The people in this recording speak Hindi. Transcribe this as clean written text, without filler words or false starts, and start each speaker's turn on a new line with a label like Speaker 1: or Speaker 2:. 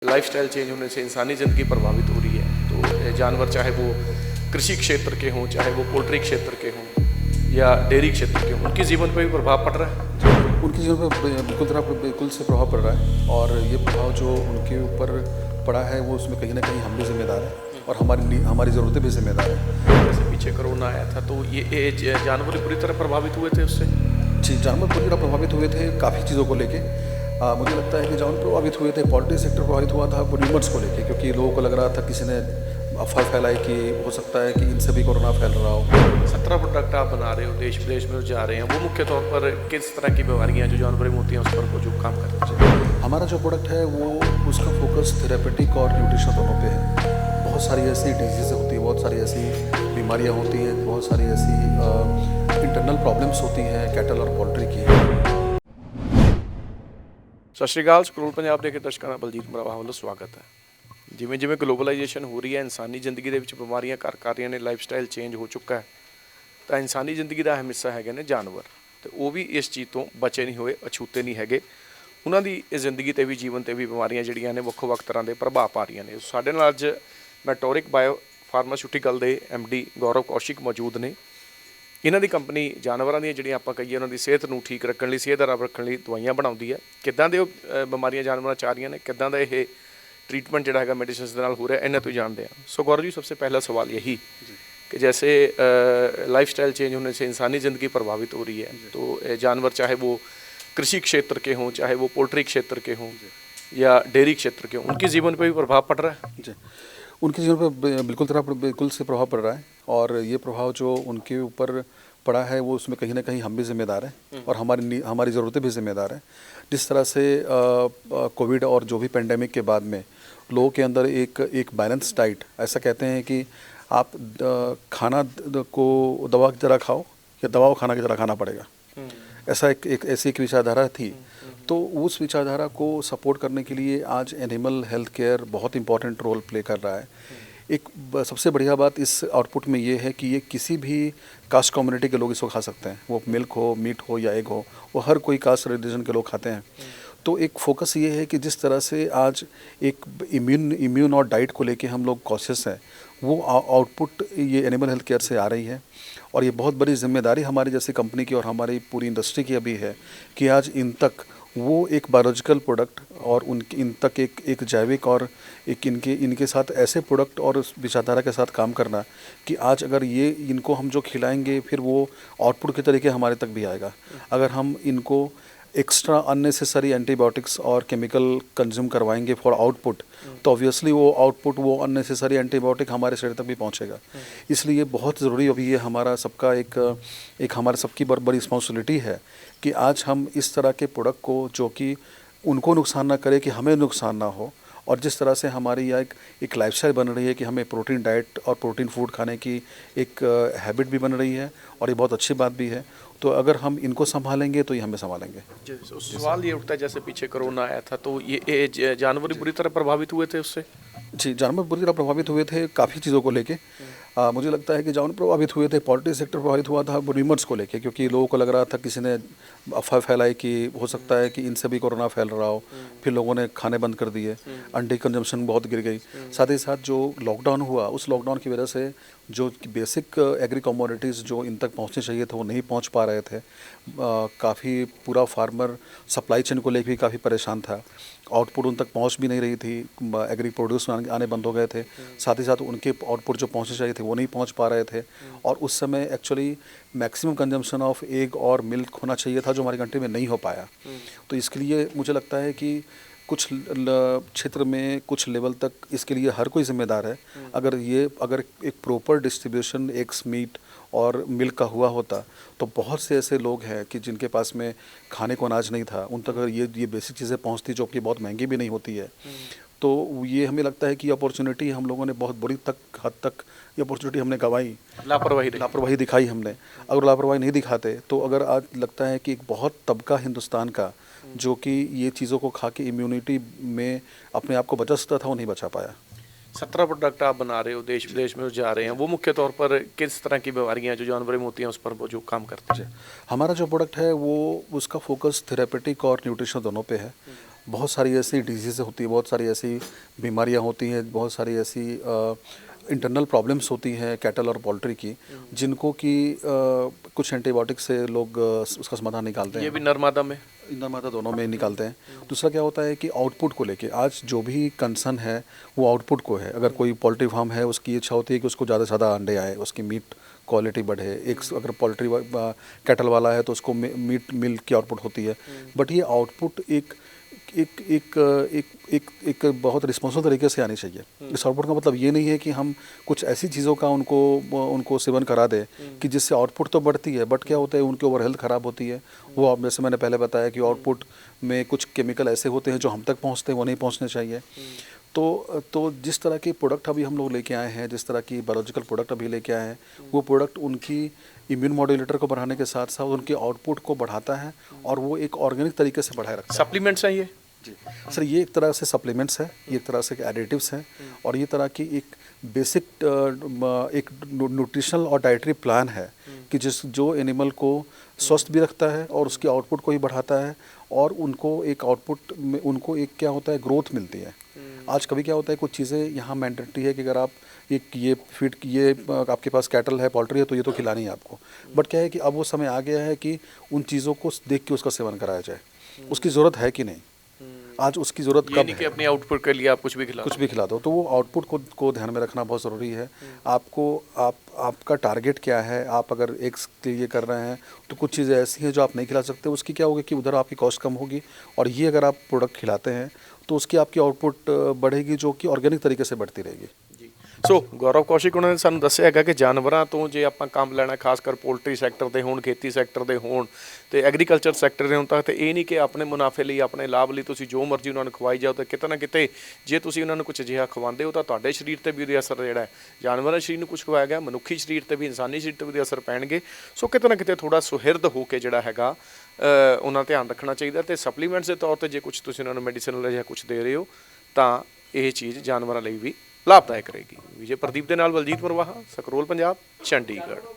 Speaker 1: लाइफस्टाइल चेंज होने से इंसानी ज़िंदगी प्रभावित हो रही है। तो जानवर चाहे वो कृषि क्षेत्र के हों, चाहे वो पोल्ट्री क्षेत्र के हों या डेयरी क्षेत्र के हों, उनके जीवन पर भी प्रभाव पड़ रहा है।
Speaker 2: उनके जीवन पर बिल्कुल से प्रभाव पड़ रहा है और ये प्रभाव जो उनके ऊपर पड़ा है वो उसमें कहीं ना कहीं हम भी जिम्मेदार हैं और हमारी ज़रूरतें भी जिम्मेदार हैं।
Speaker 1: जैसे पीछे कोरोना आया था तो ये जानवर पूरी तरह प्रभावित हुए थे उससे।
Speaker 2: जी, जानवर पूरी तरह प्रभावित हुए थे काफ़ी चीज़ों को लेके। मुझे लगता है कि जानवर प्रभावित हुए थे, पोल्ट्री सेक्टर प्रभावित हुआ था र्यूमर्स को लेके, क्योंकि लोगों को लग रहा था, किसी ने अफवाह फैलाई कि हो सकता है कि इनसे भी कोरोना फैल रहा हो।
Speaker 1: 17 प्रोडक्ट आप बना रहे हो, देश विदेश में जा रहे हैं, वो मुख्य तौर पर किस तरह की बीमारियाँ जो जानवर में होती हैं उस पर जो काम करते हैं?
Speaker 2: हमारा जो प्रोडक्ट है वो उसका फोकस थेरेपेटिक और न्यूट्रिशन दोनों पे है। बहुत सारी ऐसी डिजीज़ होती है, बहुत सारी ऐसी बीमारियाँ होती हैं, बहुत सारी ऐसी इंटरनल प्रॉब्लम्स होती हैं कैटल और पोल्ट्री की।
Speaker 1: ਸਤਿ ਸ਼੍ਰੀ ਅਕਾਲ। ਸਕਰੋਲ ਪੰਜਾਬ ਦੇ ਦਰਸ਼ਕਾਂ ਦਾ ਬਲਜੀਤ ਮਰਾਵਾ ਵੱਲੋਂ ਸਵਾਗਤ ਹੈ। ਜਿਵੇਂ ਜਿਵੇਂ ਗਲੋਬਲਾਈਜੇਸ਼ਨ ਹੋ ਰਹੀ ਹੈ, ਇਨਸਾਨੀ ਜ਼ਿੰਦਗੀ ਦੇ ਵਿੱਚ ਬਿਮਾਰੀਆਂ ਘਰ ਕਰ ਰਹੀਆਂ ਨੇ, ਲਾਈਫਸਟਾਈਲ ਚੇਂਜ ਹੋ ਚੁੱਕਾ ਹੈ, ਤਾਂ ਇਨਸਾਨੀ ਜ਼ਿੰਦਗੀ ਦਾ ਅਹਿਮ ਹਿੱਸਾ ਹੈਗੇ ਨੇ ਜਾਨਵਰ, ਤੇ ਉਹ ਵੀ ਇਸ ਚੀਜ਼ ਤੋਂ ਬਚੇ ਨਹੀਂ ਹੋਏ, ਅਛੂਤੇ ਨਹੀਂ ਹੈਗੇ। ਉਹਨਾਂ ਦੀ ਇਹ ਜ਼ਿੰਦਗੀ 'ਤੇ ਵੀ ਜੀਵਨ 'ਤੇ ਵੀ ਬਿਮਾਰੀਆਂ ਜਿਹੜੀਆਂ ਨੇ ਵੱਖੋ ਵੱਖ ਤਰ੍ਹਾਂ ਦੇ ਪ੍ਰਭਾਵ ਪਾ ਰਹੀਆਂ ਨੇ। ਸਾਡੇ ਨਾਲ ਅੱਜ ਮੈਟੋਰਿਕ ਬਾਇਓ ਫਾਰਮਾਸਿਊਟੀਕਲ ਦੇ MD ਗੌਰਵ ਕੌਸ਼ਿਕ ਮੌਜੂਦ ਨੇ। ਇਹਨਾਂ ਦੀ ਕੰਪਨੀ ਜਾਨਵਰਾਂ ਦੀਆਂ ਜਿਹੜੀਆਂ ਆਪਾਂ ਕਹੀਏ ਉਹਨਾਂ ਦੀ ਸਿਹਤ ਨੂੰ ਠੀਕ ਰੱਖਣ ਲਈ, ਸਿਹਤਦਾਰ ਰੱਖਣ ਲਈ ਦਵਾਈਆਂ ਬਣਾਉਂਦੀ ਹੈ। ਕਿੱਦਾਂ ਦੇ ਉਹ ਬਿਮਾਰੀਆਂ ਜਾਨਵਰਾਂ 'ਚ ਆ ਰਹੀਆਂ ਨੇ, ਕਿੱਦਾਂ ਦਾ ਇਹ ट्रीटमेंट ਜਿਹੜਾ ਹੈਗਾ मेडिसिन ਦੇ ਨਾਲ ਹੋ ਰਿਹਾ, ਇਹਨਾਂ ਤੋਂ जानते हैं। सो गौरव जी, सबसे पहला सवाल यही कि जैसे लाइफस्टाइल चेंज होने से इंसानी ज़िंदगी प्रभावित हो रही है, तो जानवर चाहे वो कृषि क्षेत्र के हों, चाहे वो पोल्ट्री क्षेत्र के हों या डेयरी क्षेत्र के हों, उनके जीवन पर भी प्रभाव पड़ रहा है।
Speaker 2: जी, उनके जीवन पर बिल्कुल से प्रभाव पड़ रहा है और ये प्रभाव जो उनके ऊपर पड़ा है वो उसमें कहीं ना कहीं हम भी जिम्मेदार हैं और हमारी ज़रूरतें भी जिम्मेदार हैं। जिस तरह से कोविड और जो भी पेंडेमिक के बाद में लोगों के अंदर एक बैलेंस डाइट, ऐसा कहते हैं कि आप खाना को दवा की तरह खाओ या दवा को खाना की तरह खाना पड़ेगा, ऐसा ऐसी एक विचारधारा थी। तो उस विचारधारा को सपोर्ट करने के लिए आज एनिमल हेल्थ केयर बहुत इंपॉर्टेंट रोल प्ले कर रहा है। एक सबसे बढ़िया बात इस आउटपुट में ये है कि ये किसी भी कास्ट कम्युनिटी के लोग इसको खा सकते हैं, वो मिल्क हो, मीट हो या एग हो, वो हर कोई कास्ट रिलीजन के लोग खाते हैं। तो एक फोकस ये है कि जिस तरह से आज एक इम्यून और डाइट को लेके हम लोग कॉशियस हैं, वो आउटपुट ये एनिमल हेल्थ केयर से आ रही है और ये बहुत बड़ी जिम्मेदारी हमारी जैसी कंपनी की और हमारी पूरी इंडस्ट्री की अभी है कि आज इन तक वो एक बायोलॉजिकल प्रोडक्ट और इन तक एक जैविक और एक इनके साथ ऐसे प्रोडक्ट और विचारधारा के साथ काम करना कि आज अगर ये इनको हम जो खिलाएंगे फिर वो आउटपुट के तरीके हमारे तक भी आएगा। अगर हम इनको एक्स्ट्रा अननेसेसरी एंटीबायोटिक्स और केमिकल कंज्यूम करवाएंगे फॉर आउटपुट, तो ऑब्वियसली वो आउटपुट, वो अननेसेसरी एंटीबायोटिक हमारे शरीर तक भी पहुंचेगा। इसलिए बहुत ज़रूरी अभी ये हमारा सबका एक हमारे सबकी बड़ी रिस्पॉन्सिबिलिटी है कि आज हम इस तरह के प्रोडक्ट को, जो कि उनको नुकसान ना करे, कि हमें नुकसान ना हो, और जिस तरह से हमारी यह एक लाइफस्टाइल बन रही है कि हमें प्रोटीन डाइट और प्रोटीन फूड खाने की एक हैबिट भी बन रही है और ये बहुत अच्छी बात भी है। तो अगर हम इनको संभालेंगे तो ये हमें संभालेंगे।
Speaker 1: सवाल ये उठता है, जैसे पीछे कोरोना आया था तो ये जानवर बुरी तरह प्रभावित हुए थे उससे।
Speaker 2: जी, जानवर बुरी तरह प्रभावित हुए थे काफ़ी चीज़ों को लेके। मुझे लगता है कि जानवर प्रभावित हुए थे, पोल्ट्री सेक्टर प्रभावित हुआ था र्यूमर्स को लेके, क्योंकि लोगों को लग रहा था, किसी ने अफवाह फैलाई कि हो सकता है कि इनसे भी कोरोना फैल रहा हो, फिर लोगों ने खाने बंद कर दिए, अंडे कंजम्पशन बहुत गिर गई। साथ ही साथ जो लॉकडाउन हुआ, उस लॉकडाउन की वजह से जो बेसिक एग्री कमोडिटीज़ जो इन तक पहुँचने चाहिए थे वो नहीं पहुँच पा रहे थे। काफ़ी पूरा फार्मर सप्लाई चेन को लेकर भी काफ़ी परेशान था, आउटपुट उन तक पहुंच भी नहीं रही थी, एग्री प्रोड्यूस आने बंद हो गए थे। साथ ही साथ उनके आउटपुट जो पहुंचने चाहिए थे वो नहीं पहुंच पा रहे थे और उस समय actually maximum consumption of egg और मिल्क होना चाहिए था, जो हमारी कंट्री में नहीं हो पाया। तो इसके लिए मुझे लगता है कि कुछ क्षेत्र में, कुछ लेवल तक इसके लिए हर कोई जिम्मेदार है। अगर एक प्रॉपर डिस्ट्रीब्यूशन एग्स, मीट और मिल्क का हुआ होता तो बहुत से ऐसे लोग हैं कि जिनके पास में खाने को अनाज नहीं था, उन तक अगर ये बेसिक चीज़ें पहुंचती, जो कि बहुत महंगी भी नहीं होती है, तो ये हमें लगता है कि अपॉर्चुनिटी हम लोगों ने बहुत बुरी हद तक ये अपॉर्चुनिटी हमने गंवाई, लापरवाही दिखाई हमने। अगर लापरवाही नहीं दिखाते तो अगर आज लगता है कि एक बहुत तबका हिंदुस्तान का जो कि ये चीज़ों को खा के इम्यूनिटी में अपने आप को बचा सकता था, वो नहीं बचा पाया।
Speaker 1: 17 प्रोडक्ट आप बना रहे हो, देश विदेश में जा रहे हैं, वो मुख्य तौर पर किस तरह की बीमारियां जो जानवर में होती हैं उस पर वो जो काम करते हैं?
Speaker 2: हमारा जो प्रोडक्ट है वो उसका फोकस थेरेपेटिक और न्यूट्रिशन दोनों पे है। बहुत सारी ऐसी डिजीज़ होती है, बहुत सारी ऐसी बीमारियां होती हैं, बहुत सारी ऐसी इंटरनल प्रॉब्लम्स होती हैं कैटल और पोल्ट्री की, जिनको कि कुछ एंटीबायोटिक से लोग उसका समाधान निकालते
Speaker 1: ये
Speaker 2: हैं।
Speaker 1: भी नर-मादा में?
Speaker 2: इंना मादा दोनों में निकालते हैं। दूसरा क्या होता है कि आउटपुट को लेके आज जो भी कंसर्न है वो आउटपुट को है। अगर कोई पोल्ट्री फार्म है, उसकी इच्छा होती है कि उसको ज़्यादा से ज़्यादा अंडे आए, उसकी मीट क्वालिटी बढ़े। अगर पोल्ट्री कैटल वाला है तो उसको मीट मिल्क की आउटपुट होती है। बट ये आउटपुट एक एक एक एक एक एक बहुत रिस्पॉन्सिबल तरीके से आनी चाहिए। इस आउटपुट का मतलब ये नहीं है कि हम कुछ ऐसी चीज़ों का उनको उनको सेवन करा दें कि जिससे आउटपुट तो बढ़ती है, बट क्या होता है उनकी ओवर हेल्थ ख़राब होती है। वो अब जैसे मैंने पहले बताया कि आउटपुट में कुछ केमिकल ऐसे होते हैं जो हम तक पहुंचते हैं, वो नहीं पहुंचने चाहिए। तो जिस तरह के प्रोडक्ट अभी हम लोग लेके आए हैं, जिस तरह की बायोलॉजिकल प्रोडक्ट अभी लेके आए हैं, वो प्रोडक्ट उनकी इम्यून मॉड्यूलेटर को बढ़ाने के साथ साथ उनके आउटपुट को बढ़ाता है और वो एक ऑर्गेनिक तरीके से बढ़ाए रखता है।
Speaker 1: सप्लीमेंट्स हैं ये?
Speaker 2: जी सर, ये एक तरह से सप्लीमेंट्स है, ये एक तरह से एडिटिव्स हैं, और ये तरह की एक बेसिक एक न्यूट्रिशनल और डाइटरी प्लान है कि जो एनिमल को स्वस्थ भी रखता है और उसके आउटपुट को ही बढ़ाता है, और उनको एक आउटपुट में उनको एक क्या होता है, ग्रोथ मिलती है। आज कभी क्या होता है, कुछ चीज़ें यहाँ मैंडेटरी है कि अगर आप ये फीड ये आपके पास कैटल है, पोल्ट्री है, तो ये तो खिलानी है आपको। बट क्या है कि अब वो समय आ गया है कि उन चीज़ों को देख के उसका सेवन कराया जाए। उसकी ज़रूरत है कि नहीं, आज उसकी ज़रूरत
Speaker 1: ये
Speaker 2: कब
Speaker 1: नहीं कि
Speaker 2: है।
Speaker 1: अपने आउटपुट के लिए आप कुछ भी खिला
Speaker 2: कुछ भी खिला दो, तो वो आउटपुट को ध्यान में रखना बहुत ज़रूरी है। आपको आपका टारगेट क्या है। आप अगर एग्स के लिए कर रहे हैं तो कुछ चीज़ें ऐसी हैं जो आप नहीं खिला सकते, उसकी क्या होगी कि उधर आपकी कॉस्ट कम होगी, और ये अगर आप प्रोडक्ट खिलाते हैं तो उसकी आपकी आउटपुट बढ़ेगी, जो कि ऑर्गेनिक तरीके से बढ़ती रहेगी।
Speaker 1: ਸੋ ਗੌਰਵ ਕੌਸ਼ਿਕ ਉਹਨਾਂ ਨੇ ਸਾਨੂੰ ਦੱਸਿਆ ਹੈਗਾ ਕਿ ਜਾਨਵਰਾਂ ਤੋਂ ਜੇ ਆਪਾਂ ਕੰਮ ਲੈਣਾ, ਖਾਸ ਕਰ ਪੋਲਟਰੀ ਸੈਕਟਰ ਦੇ ਹੋਣ, ਖੇਤੀ ਸੈਕਟਰ ਦੇ ਹੋਣ ਤੇ ਐਗਰੀਕਲਚਰ ਸੈਕਟਰ ਦੇ ਹੋਣ, ਤਾਂ ਤੇ ਇਹ ਨਹੀਂ ਕਿ ਆਪਣੇ ਮੁਨਾਫੇ ਲਈ, ਆਪਣੇ ਲਾਭ ਲਈ ਤੁਸੀਂ ਜੋ ਮਰਜ਼ੀ ਉਹਨਾਂ ਨੂੰ ਖਵਾਈ ਜਾਓ, ਤੇ ਕਿਤੇ ਨਾ ਕਿਤੇ ਜੇ ਤੁਸੀਂ ਉਹਨਾਂ ਨੂੰ ਕੁਝ ਅਜਿਹਾ ਖਵਾਉਂਦੇ ਹੋ ਤਾਂ ਤੁਹਾਡੇ ਸਰੀਰ ਤੇ ਵੀ ਉਹਦੇ ਅਸਰ ਜਿਹੜਾ ਹੈ, ਜਾਨਵਰਾਂ ਦੇ ਸਰੀਰ ਨੂੰ ਕੁਝ ਖਵਾਇਆ ਗਿਆ, ਮਨੁੱਖੀ ਸਰੀਰ ਤੇ ਵੀ, ਇਨਸਾਨੀ ਸਰੀਰ ਤੇ ਵੀ ਉਹਦੇ ਅਸਰ ਪੈਣਗੇ। ਸੋ ਕਿਤੇ ਨਾ ਕਿਤੇ ਥੋੜਾ ਸੁਹਿਰਦ ਹੋ ਕੇ ਜਿਹੜਾ ਹੈਗਾ ਉਹਨਾਂ ਧਿਆਨ ਰੱਖਣਾ ਚਾਹੀਦਾ। ਤੇ ਸਪਲੀਮੈਂਟਸ ਦੇ ਤੌਰ ਤੇ ਜੇ ਕੁਝ ਤੁਸੀਂ ਉਹਨਾਂ ਨੂੰ ਮੈਡੀਸਨਲ ਜਾਂ ਕੁਝ ਦੇ ਰਹੇ ਹੋ ਤਾਂ ਇਹ ਚੀਜ਼ ਜਾਨਵਰਾਂ ਲਈ ਵੀ ਲਾਭਦਾਇਕ ਰਹੇਗੀ। ਵਿਜੇ ਪ੍ਰਦੀਪ ਦੇ ਨਾਲ ਬਲਜੀਤ ਮਰਵਾਹਾ, ਸਕਰੋਲ ਪੰਜਾਬ, ਚੰਡੀਗੜ੍ਹ।